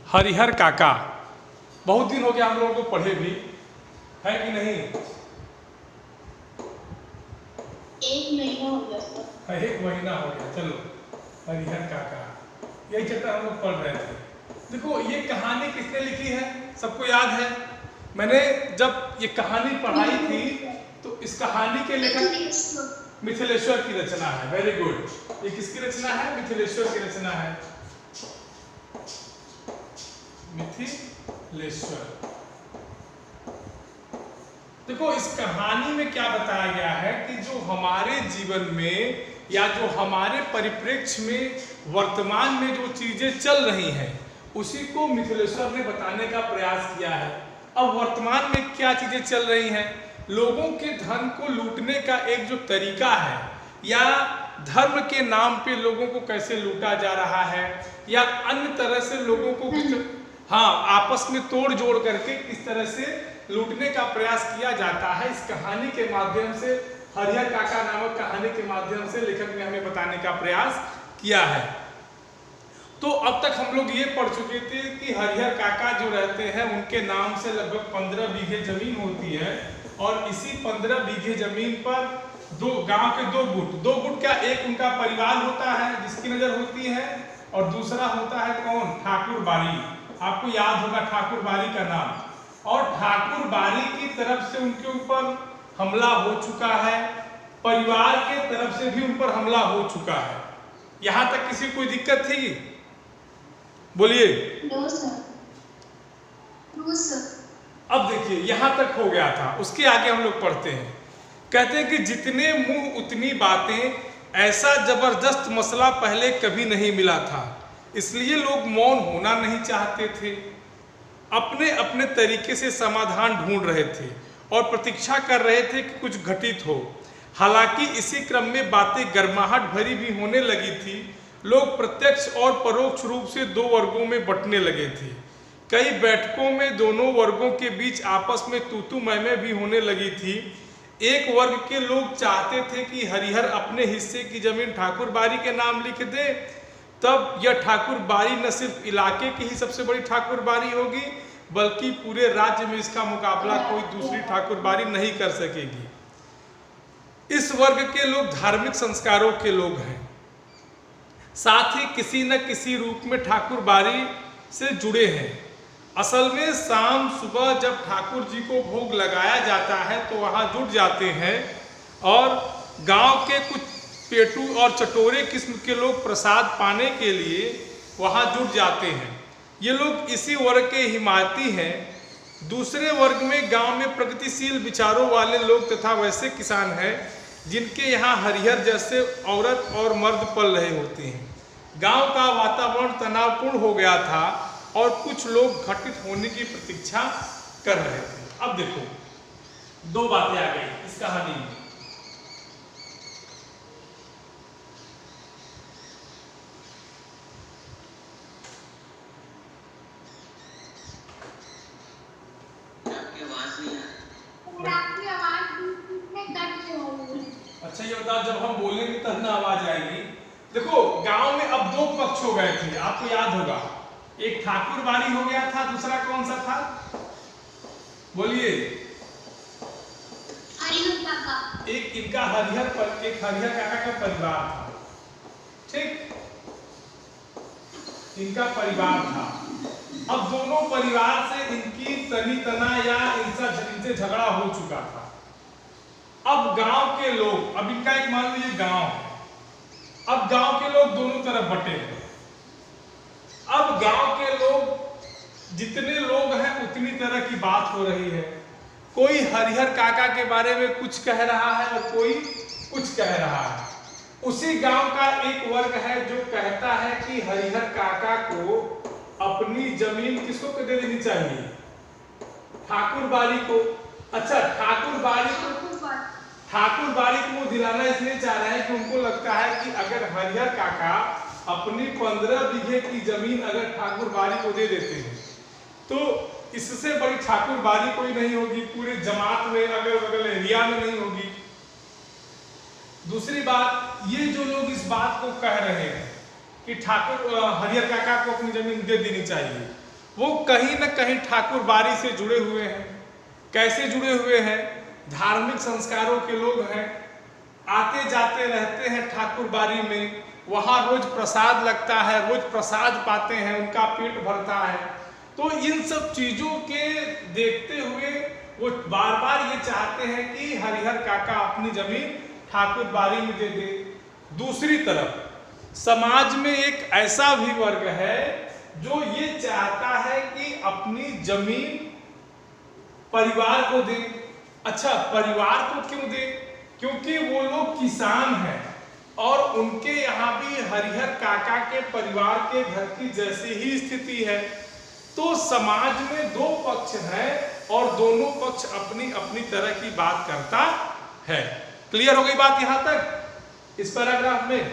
हरिहर काका, बहुत दिन हो गया हम लोगों को पढ़े भी, है कि नहीं? एक महीना हो गया सर। एक महीना हो गया। चलो, हरिहर काका, यही चैप्टर हम लोग पढ़ रहे थे। देखो, ये कहानी किसने लिखी है, सबको याद है? मैंने जब ये कहानी पढ़ाई थी तो इस कहानी के लेखक मिथिलेश्वर की रचना है। Very good. ये किसकी रचना है? मिथिलेश्वर की रचना है। मिथिलेश्वर। देखो, इस कहानी में क्या बताया गया है कि जो हमारे जीवन में या जो हमारे परिप्रेक्ष्य में वर्तमान में जो चीजें चल रही हैं उसी को मिथिलेश्वर ने बताने का प्रयास किया है। अब वर्तमान में क्या चीजें चल रही हैं, लोगों के धन को लूटने का एक जो तरीका है या धर्म के नाम पे लोगों को कैसे लूटा जा रहा है या अन्य तरह से लोगों को आपस में तोड़ जोड़ करके किस तरह से लूटने का प्रयास किया जाता है, इस कहानी के माध्यम से, हरिहर काका नामक कहानी के माध्यम से लेखक ने हमें बताने का प्रयास किया है। तो अब तक हम लोग ये पढ़ चुके थे कि हरिहर काका जो रहते हैं उनके नाम से लगभग 15 बीघे जमीन होती है और इसी 15 बीघे जमीन पर गांव के दो गुट का एक उनका परिवार होता है जिसकी नजर होती है और दूसरा होता है कौन? ठाकुर बारी। आपको याद होगा ठाकुर बारी का नाम। और ठाकुर बारी की तरफ से उनके ऊपर हमला हो चुका है, परिवार के तरफ से भी उन पर हमला हो चुका है। यहां तक किसी कोई दिक्कत थी? बोलिए। No sir. No sir. अब देखिए, यहां तक हो गया था। उसके आगे हम लोग पढ़ते हैं। कहते हैं कि जितने मुंह उतनी बातें, ऐसा जबरदस्त मसला पहले कभी नहीं मिला था, इसलिए लोग मौन होना नहीं चाहते थे, अपने अपने तरीके से समाधान ढूंढ रहे थे और प्रतीक्षा कर रहे थे कि कुछ घटित हो। हालांकि इसी क्रम में बातें गर्माहट भरी भी होने लगी थी। लोग प्रत्यक्ष और परोक्ष रूप से दो वर्गों में बंटने लगे थे। कई बैठकों में दोनों वर्गों के बीच आपस में तू मैं भी होने लगी थी। एक वर्ग के लोग चाहते थे कि हरिहर अपने हिस्से की जमीन ठाकुर बारी के नाम लिख दे, तब यह ठाकुर बारी न सिर्फ इलाके की ही सबसे बड़ी ठाकुर बारी होगी बल्कि पूरे राज्य में इसका मुकाबला कोई दूसरी ठाकुर बारी नहीं कर सकेगी। इस वर्ग के लोग धार्मिक संस्कारों के लोग हैं, साथ ही किसी न किसी रूप में ठाकुर बारी से जुड़े हैं। असल में शाम सुबह जब ठाकुर जी को भोग लगाया जाता है तो वहाँ जुट जाते हैं और गांव के कुछ पेटू और चटोरे किस्म के लोग प्रसाद पाने के लिए वहाँ जुट जाते हैं। ये लोग इसी वर्ग के हिमायती हैं। दूसरे वर्ग में गांव में प्रगतिशील विचारों वाले लोग तथा वैसे किसान हैं जिनके यहाँ हरिहर जैसे औरत और मर्द पल रहे होते हैं। गांव का वातावरण तनावपूर्ण हो गया था और कुछ लोग घटित होने की प्रतीक्षा कर रहे थे। अब देखो, दो बातें आ गई इस कहानी में। अच्छा, ये बताओ, जब हम बोलेंगे तब ना आवाज आएगी। देखो, गांव में अब दो पक्ष हो गए थे, आपको याद होगा। एक ठाकुर बारी हो गया था, दूसरा कौन सा था? बोलिए। हरिहर काका। एक इनका एक हरिहर काका का परिवार था, ठीक? इनका परिवार था। अब दोनों परिवार से इनकी तनी तना या इनसे झगड़ा हो चुका था। अब गांव के लोग, अब इनका एक मान लीजिए गांव है, अब गांव के लोग दोनों तरफ बटे हैं। अब गांव के लोग जितने लोग हैं उतनी तरह की बात हो रही है। कोई हरिहर काका के बारे में कुछ कह रहा है और कोई कुछ कह रहा है। उसी गांव का एक वर्ग है जो कहता है कि हरिहर काका को अपनी जमीन किसको दे देनी चाहिए? ठाकुर बारी को। अच्छा, ठाकुर बारी को दिलाना इसलिए चाह रहे हैं कि उनको लगता है कि अगर हरिहर काका अपनी 15 बीघे की जमीन अगर ठाकुर बारी को दे देते हैं तो इससे बड़ी ठाकुर बारी कोई नहीं होगी, पूरे जमात में अगल बगल एरिया में नहीं होगी। दूसरी बात, ये जो लोग इस बात को कह रहे हैं कि ठाकुर हरिहर काका को अपनी जमीन दे देनी चाहिए, वो कहीं न कहीं ठाकुरबाड़ी से जुड़े हुए हैं। कैसे जुड़े हुए हैं? धार्मिक संस्कारों के लोग हैं, आते जाते रहते हैं ठाकुरबाड़ी में, वहाँ रोज प्रसाद लगता है, रोज प्रसाद पाते हैं, उनका पेट भरता है। तो इन सब चीज़ों के देखते हुए वो बार बार ये चाहते हैं कि हरिहर काका अपनी जमीन ठाकुरबाड़ी में दे दे। दूसरी तरफ समाज में एक ऐसा भी वर्ग है जो ये चाहता है कि अपनी जमीन परिवार को दे। अच्छा, परिवार को क्यों दे? क्योंकि वो लोग किसान हैं और उनके यहाँ भी हरिहर काका के परिवार के घर की जैसी ही स्थिति है। तो समाज में दो पक्ष हैं और दोनों पक्ष अपनी अपनी तरह की बात करता है। क्लियर हो गई बात यहां तक इस पैराग्राफ में?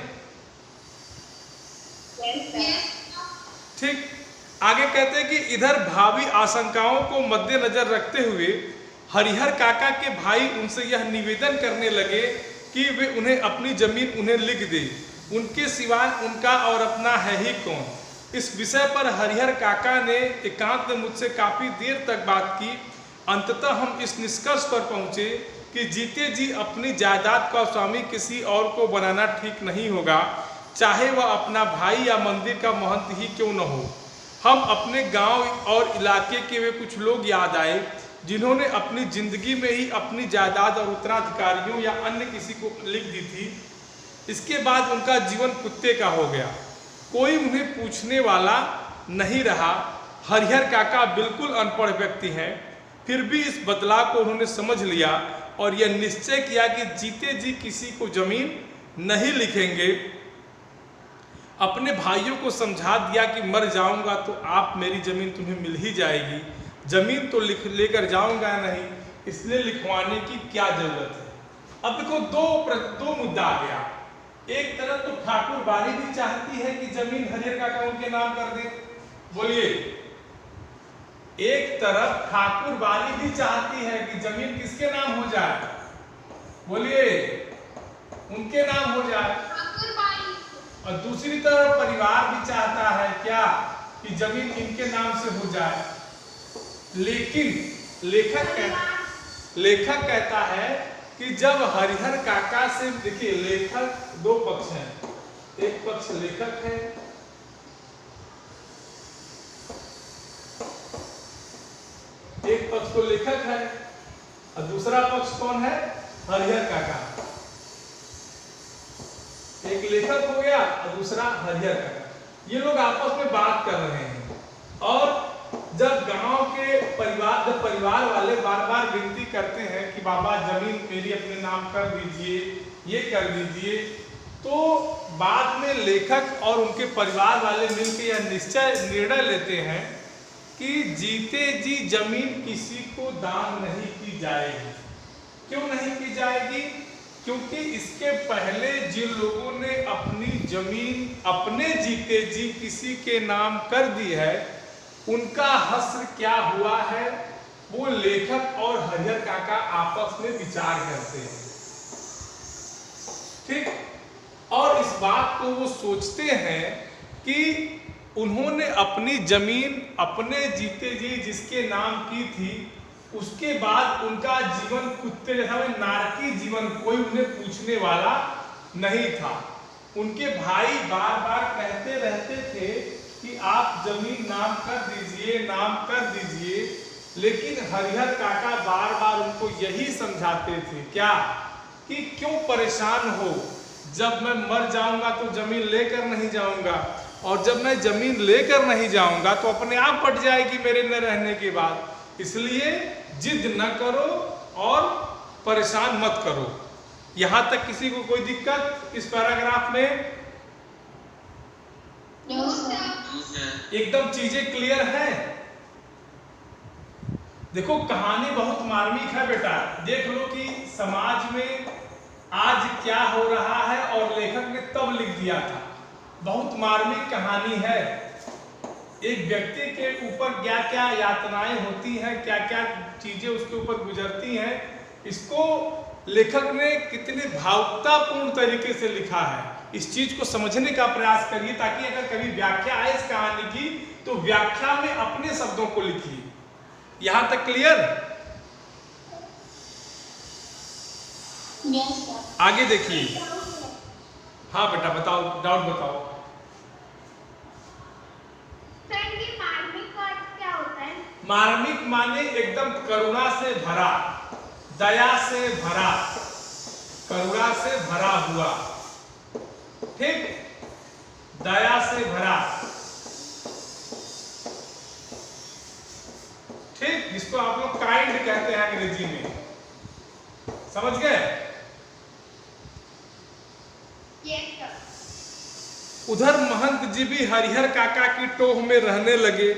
ठीक। आगे कहते हैं कि इधर भावी आशंकाओं को मद्देनजर रखते हुए हरिहर काका के भाई उनसे यह निवेदन करने लगे कि वे उन्हें अपनी जमीन उन्हें लिख दे, उनके सिवाय उनका और अपना है ही कौन। इस विषय पर हरिहर काका ने एकांत में मुझसे काफी देर तक बात की। अंततः हम इस निष्कर्ष पर पहुंचे कि जीते जी अपनी जायदाद का स्वामी किसी और को बनाना ठीक नहीं होगा, चाहे वह अपना भाई या मंदिर का महंत ही क्यों न हो। हम अपने गांव और इलाके के वे कुछ लोग याद आए जिन्होंने अपनी जिंदगी में ही अपनी जायदाद और उत्तराधिकारियों या अन्य किसी को लिख दी थी। इसके बाद उनका जीवन कुत्ते का हो गया, कोई उन्हें पूछने वाला नहीं रहा। हरिहर काका बिल्कुल अनपढ़ व्यक्ति हैं, फिर भी इस बदलाव को उन्होंने समझ लिया और यह निश्चय किया कि जीते जी किसी को जमीन नहीं लिखेंगे। अपने भाइयों को समझा दिया कि मर जाऊंगा तो आप मेरी जमीन तुम्हें मिल ही जाएगी, जमीन तो लेकर जाऊंगा नहीं, इसलिए लिखवाने की क्या जरूरत है। अब देखो दो मुद्दा आ गया। एक तरफ तो ठाकुरबाड़ी भी चाहती है कि जमीन हरिहर काका उनके नाम कर दे, बोलिए। एक तरफ ठाकुरबाड़ी भी चाहती है कि जमीन किसके नाम हो जाए, बोलिए, उनके नाम हो जाए। और दूसरी तरफ परिवार भी चाहता है क्या कि जमीन इनके नाम से हो जाए। लेकिन लेखक कहता है कि जब हरिहर काका से, देखिए लेखक दो पक्ष हैं, एक पक्ष लेखक है, एक पक्ष को लेखक है और दूसरा पक्ष कौन है? हरिहर काका। एक लेखक हो गया और दूसरा हरिहर काका। ये लोग आपस में बात कर रहे हैं और जब गांव के परिवार वाले बार बार विनती करते हैं कि बाबा जमीन मेरी अपने नाम कर दीजिए, ये कर दीजिए, तो बाद में लेखक और उनके परिवार वाले मिलकर यह निर्णय लेते हैं कि जीते जी जमीन किसी को दान नहीं की जाएगी। क्यों नहीं की जाएगी? क्योंकि इसके पहले जिन लोगों ने अपनी जमीन अपने जीते जी किसी के नाम कर दी है, उनका हश्र क्या हुआ है वो लेखक और हरिहर काका आपस में विचार करते हैं। ठीक। और इस बात को वो सोचते हैं कि उन्होंने अपनी जमीन अपने जीते जी जिसके नाम की थी, उसके बाद उनका जीवन कुत्ते जैसा, नारकी जीवन, कोई उन्हें पूछने वाला नहीं था। उनके भाई बार बार कहते रहते थे कि आप जमीन नाम कर दीजिए, नाम कर दीजिए, लेकिन हरिहर काका बार बार उनको यही समझाते थे क्या कि क्यों परेशान हो, जब मैं मर जाऊंगा तो जमीन लेकर नहीं जाऊंगा, और जब मैं जमीन लेकर नहीं जाऊंगा तो अपने आप पट जाएगी मेरे न रहने के बाद। इसलिए जिद न करो और परेशान मत करो। यहां तक किसी को कोई दिक्कत इस पैराग्राफ में? एकदम चीजें क्लियर है। देखो कहानी बहुत मार्मिक है बेटा। देख लो कि समाज में आज क्या हो रहा है और लेखक ने तब लिख दिया था। बहुत मार्मिक कहानी है। एक व्यक्ति के ऊपर क्या क्या यातनाएं होती हैं, क्या क्या चीजें उसके ऊपर गुजरती हैं, इसको लेखक ने कितने भावुकतापूर्ण तरीके से लिखा है। इस चीज को समझने का प्रयास करिए, ताकि अगर कभी व्याख्या आए इस कहानी की तो व्याख्या में अपने शब्दों को लिखिए। यहां तक क्लियर? Yes sir. आगे देखिए। हाँ बेटा बताओ, डाउट बताओ। सर ये मार्मिक का अर्थ क्या होता है? मार्मिक माने एकदम करुणा से भरा, दया से भरा, करुणा से भरा हुआ, ठीक, दया से भरा, ठीक, जिसको आप लोग काइंड कहते हैं अंग्रेजी में, समझ गए? Yes sir. उधर महंत जी भी हरिहर काका की टोह में रहने लगे।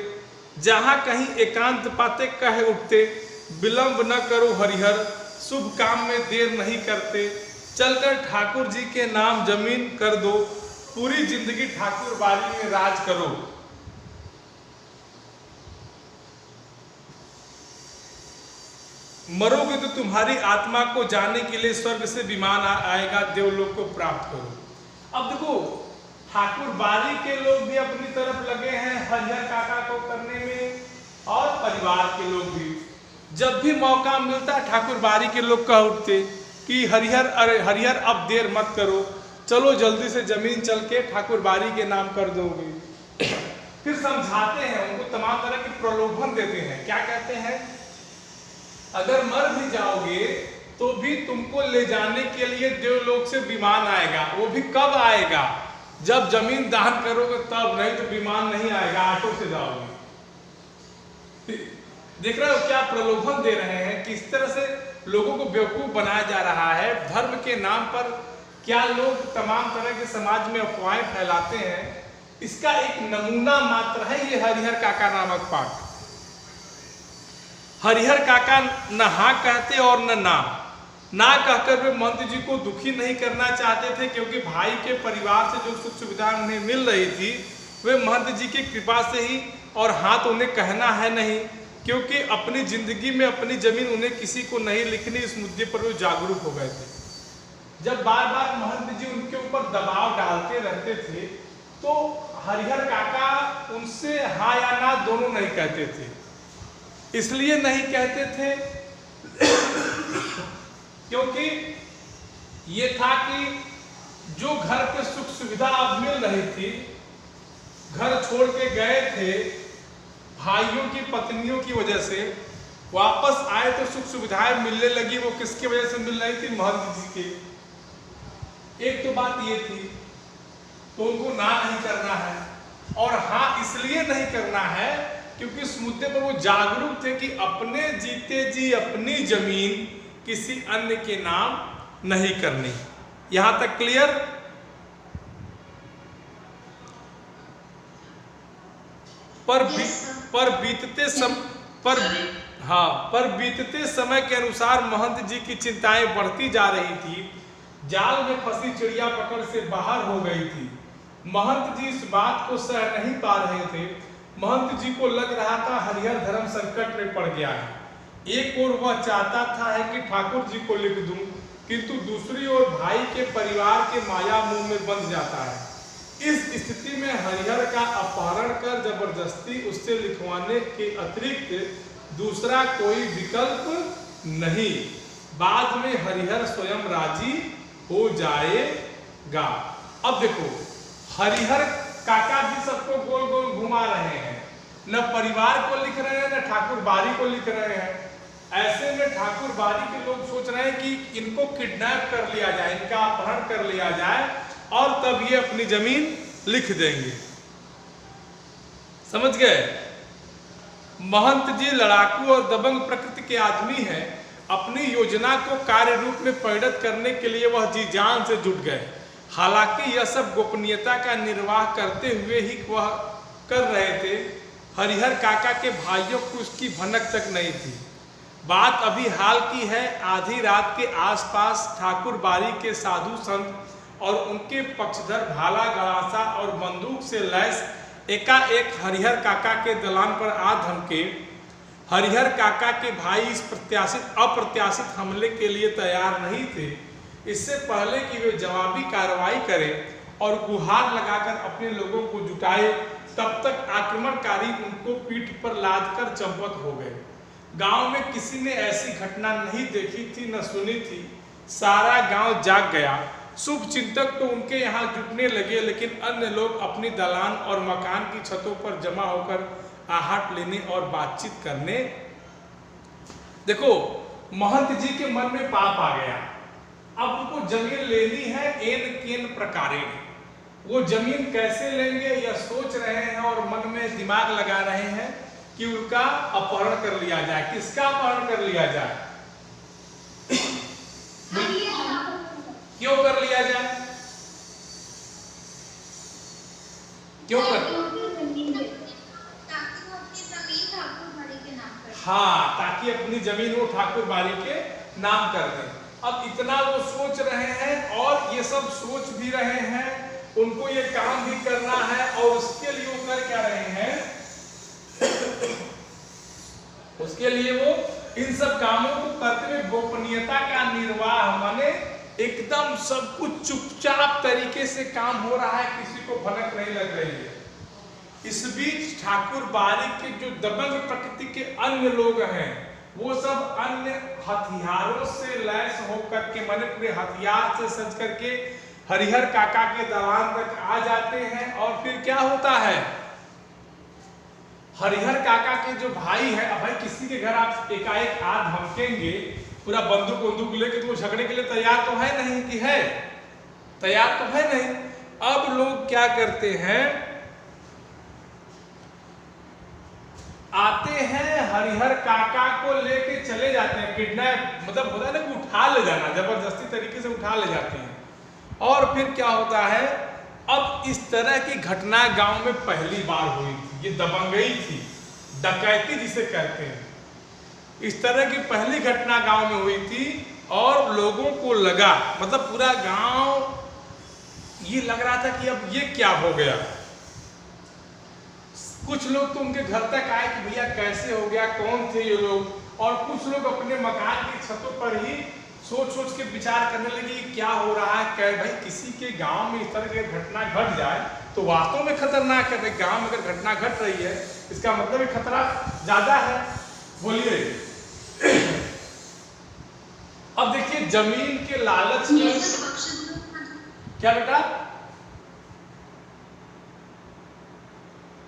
जहां कहीं एकांत पाते कह उठते, विलंब न करो हरिहर, शुभ काम में देर नहीं करते, चलकर ठाकुर जी के नाम जमीन कर दो, पूरी जिंदगी ठाकुर बाड़ी में राज करो। मरोगे तो तुम्हारी आत्मा को जाने के लिए स्वर्ग से विमान आएगा, देवलोक को प्राप्त करो। अब देखो, ठाकुर बाड़ी के लोग भी अपनी तरफ लगे हैं हरिहर काका को करने में, और परिवार के लोग भी। जब भी मौका मिलता ठाकुर बाड़ी के लोग कह उठते कि हरिहर, अरे हरिहर अब देर मत करो, चलो जल्दी से जमीन चल के ठाकुर बाड़ी के नाम कर दोगे। फिर समझाते हैं उनको, तमाम तरह के प्रलोभन देते हैं। क्या कहते हैं? अगर मर भी जाओगे तो भी तुमको ले जाने के लिए देवलोक से विमान आएगा। वो भी कब आएगा? जब जमीन दान करोगे तब, नहीं तो विमान नहीं आएगा, ऑटो से जाओगे। देख रहे हो क्या प्रलोभन दे रहे हैं, किस तरह से लोगों को बेवकूफ बनाया जा रहा है। धर्म के नाम पर क्या लोग तमाम तरह के समाज में अफवाहें फैलाते हैं। इसका एक नमूना मात्र है ये हरिहर काका नामक पाठ। हरिहर काका न हाँ कहते और न ना कहकर वे महंत जी को दुखी नहीं करना चाहते थे, क्योंकि भाई के परिवार से जो सुख सुविधा उन्हें मिल रही थी वे महंत जी की कृपा से ही, और हाँ तो उन्हें कहना है नहीं, क्योंकि अपनी जिंदगी में अपनी जमीन उन्हें किसी को नहीं लिखनी, इस मुद्दे पर वो जागरूक हो गए थे। जब बार बार महंत जी उनके ऊपर दबाव डालते रहते थे तो हरिहर काका उनसे हाँ या ना दोनों नहीं कहते थे। इसलिए नहीं कहते थे क्योंकि ये था कि जो घर पे सुख सुविधा अब मिल रही थी, घर छोड़ के गए थे भाइयों की पत्नियों की वजह से, वापस आए तो सुख सुविधाएं मिलने लगी। वो किसकी वजह से मिल रही थी? महंत जी की। एक तो बात ये थी, तो उनको ना नहीं करना है, और हाँ इसलिए नहीं करना है क्योंकि इस मुद्दे पर वो जागरूक थे कि अपने जीते जी अपनी जमीन किसी अन्य के नाम नहीं करनी। यहां तक क्लियर? पर बीतते समय के अनुसार महंत जी की चिंताएं बढ़ती जा रही थी। जाल में फंसी चिड़िया पकड़ से बाहर हो गई थी। महंत जी इस बात को सह नहीं पा रहे थे। महंत जी को लग रहा था हरिहर धर्म संकट में पड़ गया है। एक ओर वह चाहता था है कि ठाकुर जी को लिख दूं, किंतु दूसरी ओर भाई के परिवार के माया मुंह में बंध जाता है। इस स्थिति में हरिहर का अपहरण कर जबरदस्ती उससे लिखवाने के अतिरिक्त दूसरा कोई विकल्प नहीं। बाद में हरिहर स्वयं राजी हो जाएगा। अब देखो, हरिहर काका भी सबको गोल गोल घुमा रहे हैं, न परिवार को लिख रहे हैं न ठाकुर बाड़ी को लिख रहे हैं। ऐसे में ठाकुर बाड़ी के लोग सोच रहे हैं कि इनको किडनैप कर लिया जाए, इनका अपहरण कर लिया जाए और तब ये अपनी जमीन लिख देंगे। समझ गए? महंत जी लड़ाकू और दबंग प्रकृति के आदमी हैं। अपनी योजना को कार्य रूप में परिणत करने के लिए वह जी जान से जुट गए। हालांकि यह सब गोपनीयता का निर्वाह करते हुए ही वह कर रहे थे। हरिहर काका के भाइयों को उसकी भनक तक नहीं थी। बात अभी हाल की है। आधी रात के आसपास ठाकुर बाड़ी के साधु संत और उनके पक्षधर भाला गड़ासा और बंदूक से लैस एकाएक हरिहर काका के दलान पर आ धमके। हरिहर काका के भाई इस अप्रत्याशित हमले के लिए तैयार नहीं थे। इससे पहले कि वे जवाबी कार्रवाई करें, और गुहार लगाकर अपने लोगों को जुटाए, तब तक आक्रमणकारी उनको पीठ पर लादकर चंपत हो गए। गांव में किसी ने ऐसी घटना नहीं देखी थी न सुनी थी। सारा गांव जाग गया। शुभ चिंतक तो उनके यहाँ जुटने लगे, लेकिन अन्य लोग अपनी दलान और मकान की छतों पर जमा होकर आहट लेने और बातचीत करने। देखो, महंत जी के मन में पाप आ गया। अब उनको जमीन लेनी है एन केन प्रकारे। वो जमीन कैसे लेंगे यह सोच रहे हैं और मन में दिमाग लगा रहे हैं कि उनका अपहरण कर लिया जाए। किसका अपहरण कर लिया जाए? क्यों कर लिया जाए? क्यों कर? हाँ, ताकि अपनी जमीन वो ठाकुर बाड़ी के नाम कर दें। अब इतना वो सोच रहे हैं और ये सब सोच भी रहे हैं, उनको ये काम भी करना है और उसके लिए वो कर क्या रहे हैं? उसके लिए वो इन सब कामों को करते हुए गोपनीयता का निर्वाह, माने एकदम सब कुछ चुपचाप तरीके से काम हो रहा है, किसी को भनक नहीं लग रही है। इस बीच ठाकुर बाड़ी के जो दबंग प्रकृति के अन्य लोग हैं, वो सब अन्य हथियारों से लैस होकर के, माने पूरे हथियार से सज करके हरिहर काका के दलान तक आ जाते हैं। और फिर क्या होता है? हरिहर काका के जो भाई है, अब भाई किसी के घर आप एकाएक आ धमकेंगे पूरा बंदूक लेके, तो वो झगड़े के लिए तैयार तो है नहीं कि है? तैयार तो है नहीं। अब लोग क्या करते हैं? आते हैं, हरिहर काका को लेके चले जाते हैं। किडनैप मतलब होता है ना कि उठा ले जाना, जबरदस्ती तरीके से उठा ले जाते हैं। और फिर क्या होता है? अब इस तरह की घटना गांव में पहली बार हुई थी। ये दबंगई थी, डकैती जिसे कहते हैं। इस तरह की पहली घटना गांव में हुई थी और लोगों को लगा, मतलब पूरा गांव ये लग रहा था कि अब ये क्या हो गया। कुछ लोग तो उनके घर तक आए कि भैया कैसे हो गया, कौन थे ये लोग, और कुछ लोग अपने मकान की छतों पर ही सोच के विचार करने लगे क्या हो रहा है। क्या भाई किसी के गांव में इस तरह की घटना घट जाए तो वास्तव में खतरनाक है। गांव में अगर घटना घट रही है इसका मतलब खतरा ज्यादा है। बोलिए। अब देखिए, जमीन के लालच में क्या बेटा?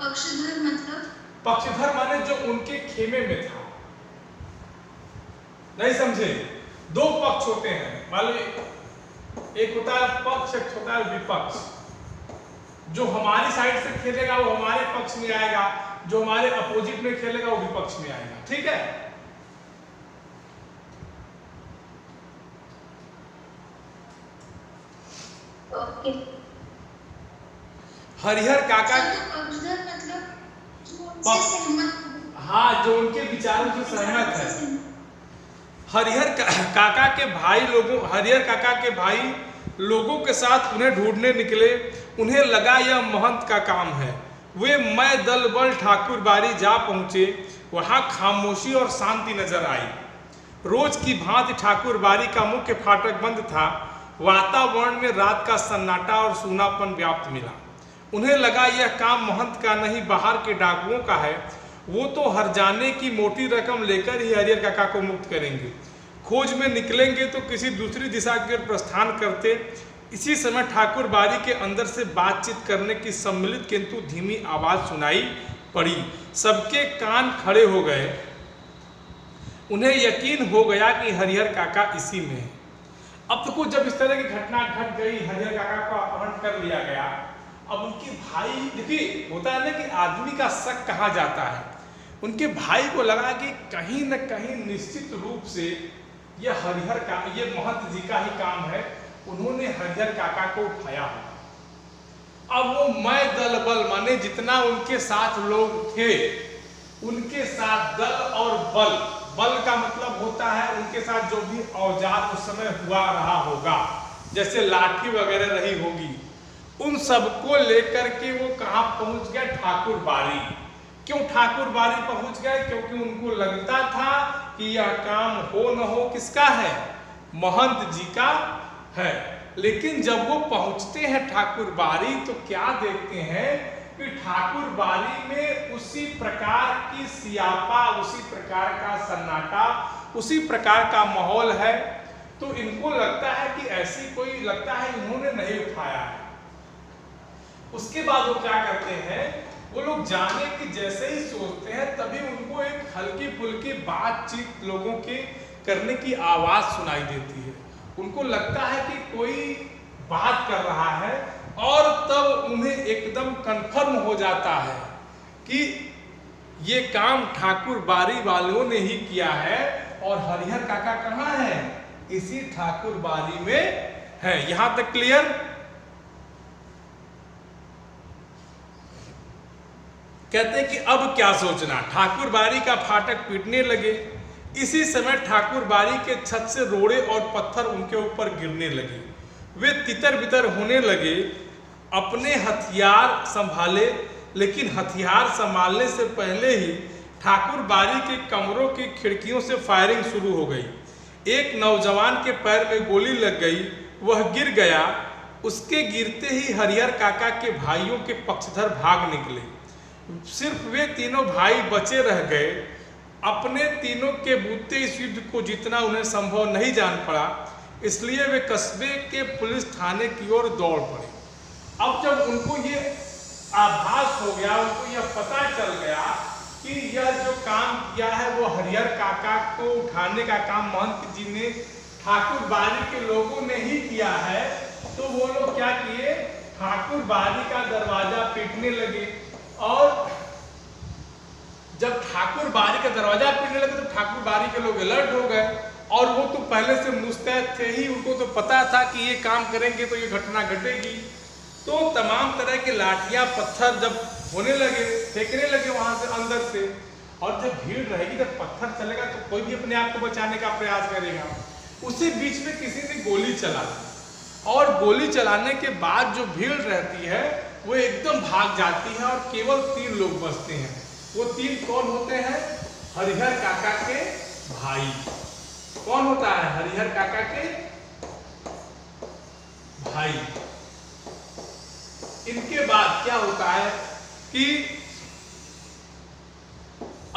पक्षधर मतलब? पक्षधर माने जो उनके खेमे में था। नहीं समझे? दो पक्ष होते हैं, मान लो एक होता है पक्ष, एक होता है विपक्ष। जो हमारी साइड से खेलेगा वो हमारे पक्ष में आएगा, जो हमारे अपोजिट में खेलेगा वो विपक्ष में आएगा। ठीक है? ओके। हरिहर काका पक्षधर मतलब सहमत, हाँ, जो उनके विचारों से सहमत है। हरिहर काका के भाई लोगों के साथ उन्हें ढूंढने निकले। उन्हें लगा यह महंत का काम है। वे मैं दल बल ठाकुर बाड़ी जा पहुंचे। वहां खामोशी और शांति नजर आई। रोज की भांति ठाकुर बाड़ी का मुख्य फाटक बंद था। वातावरण में रात का सन्नाटा और सूनापन व्याप्त मिला। उन्हें लगा यह काम महंत का नहीं, बाहर के डाकुओं का है। वो तो हरजाने की मोटी रकम लेकर ही हरिहर काका को मुक्त करेंगे। खोज में निकलेंगे तो किसी दूसरी दिशा की ओर प्रस्थान करते। इसी समय ठाकुर बाड़ी के अंदर से बातचीत करने की सम्मिलित किंतु धीमी आवाज सुनाई पड़ी। सबके कान खड़े हो गए। उन्हें यकीन हो गया कि हरिहर काका इसी में है। अब तो कुछ जब इस तरह की घटना घट गई, हरिहर काका को अपहरण कर लिया गया। अब उनके भाई, देखिए होता है ना कि आदमी का शक कहाँ जाता है। उनके भाई को लगा कि कहीं न कहीं निश्चित रूप से ये महंत जी का ही काम है। उन्होंने हरिहर काका को उठाया होगा। अब वो मैं दल बल माने जितना उनके साथ लोग थे, उनके साथ दल और बल, बल का मतलब होता है उनके साथ जो भी औजार उस समय हुआ रहा होगा, जैसे लाठी वगैरह रही होगी, उन सबको लेकर के वो कहाँ पहुंच गए? ठाकुर बाड़ी। क्यों ठाकुर बाड़ी पहुंच गए? क्योंकि उनको लगता था कि यह काम हो न हो किसका है? महंत जी का है। लेकिन जब वो पहुंचते हैं ठाकुर बाड़ी तो क्या देखते हैं कि ठाकुर बाड़ी में उसी प्रकार की सियापा, उसी प्रकार का सन्नाटा, उसी प्रकार का माहौल है। तो इनको लगता है कि ऐसी कोई, लगता है इन्होंने नहीं उठाया है। उसके बाद वो क्या करते हैं, वो लोग जाने की जैसे ही सोचते हैं तभी उनको एक हल्की फुल्की बातचीत लोगों के करने की आवाज सुनाई देती है। उनको लगता है कि कोई बात कर रहा है और तब उन्हें एकदम कंफर्म हो जाता है कि ये काम ठाकुर बाड़ी वालों ने ही किया है और हरिहर काका कहाँ है, इसी ठाकुर बाड़ी में है। यहां तक क्लियर? कहते हैं कि अब क्या सोचना, ठाकुर बाड़ी का फाटक पीटने लगे। इसी समय ठाकुर बाड़ी के छत से रोड़े और पत्थर उनके ऊपर गिरने लगे। वे तितर बितर होने लगे। अपने हथियार संभाले, लेकिन हथियार संभालने से पहले ही ठाकुर बाड़ी के कमरों की खिड़कियों से फायरिंग शुरू हो गई। एक नौजवान के पैर में गोली लग गई, वह गिर गया। उसके गिरते ही हरिहर काका के भाइयों के पक्षधर भाग निकले। सिर्फ वे तीनों भाई बचे रह गए। अपने तीनों के बूते इस युद्ध को जीतना उन्हें संभव नहीं जान पड़ा, इसलिए वे कस्बे के पुलिस थाने की ओर दौड़ पड़े। अब जब उनको ये आभास हो गया, उनको यह पता चल गया कि यह जो काम किया है वो हरिहर काका को उठाने का काम महंत जी ने, ठाकुर बाड़ी के लोगों ने ही किया है, तो वो लोग क्या किए, ठाकुर बाड़ी का दरवाजा पीटने लगे। और जब ठाकुर बाड़ी का दरवाजा पीटने लगे तो ठाकुर बाड़ी के लोग अलर्ट हो गए, और वो तो पहले से मुस्तैद थे ही, उनको तो पता था कि ये काम करेंगे तो ये घटना घटेगी। तो तमाम तरह के लाठियां पत्थर जब होने लगे, फेंकने लगे वहां से अंदर से, और जब भीड़ रहेगी, जब पत्थर चलेगा तो कोई भी अपने आप को बचाने का प्रयास करेगा। उसी बीच में किसी ने गोली चला दी, और गोली चलाने के बाद जो भीड़ रहती है वो एकदम भाग जाती है और केवल 3 लोग बचते हैं। वो 3 कौन होते हैं? हरिहर काका के भाई। कौन होता है? हरिहर काका के भाई। इनके बाद क्या होता है कि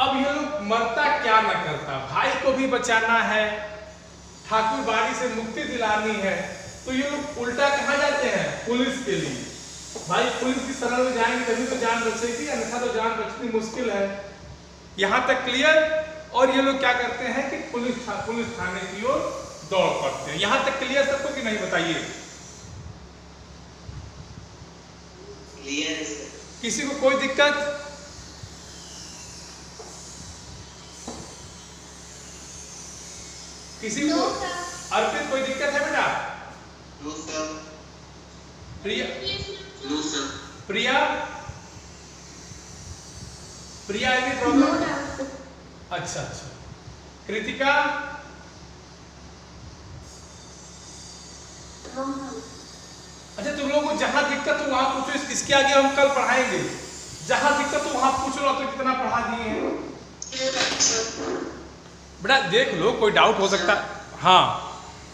अब ये लोग मरता क्या न करता, भाई को भी बचाना है, ठाकुर बाड़ी से मुक्ति दिलानी है, तो ये लोग उल्टा कहां जाते हैं? पुलिस के लिए। भाई पुलिस की शरण में जाएंगे तभी तो जान बचेगी, अन्यथा तो जान बचनी मुश्किल है। यहां तक क्लियर? और ये लोग क्या करते हैं कि पुलिस थाने की ओर दौड़ पड़ते हैं। यहां तक क्लियर सबको कि नहीं, बताइए? क्लियर? किसी को कोई दिक्कत? किसी को? अर्पित कोई दिक्कत है बेटा? No sir. Priya? No sir. Priya? Priya any problem? अच्छा अच्छा। कृतिका? अच्छा, तुम लोगों को जहां दिक्कत हो वहां पूछो, इसके आगे हम कल पढ़ाएंगे। जहां दिक्कत हो वहां पूछ लो, तो कितना पढ़ा दिए हैं बेटा, देख लो, कोई डाउट हो सकता है। हाँ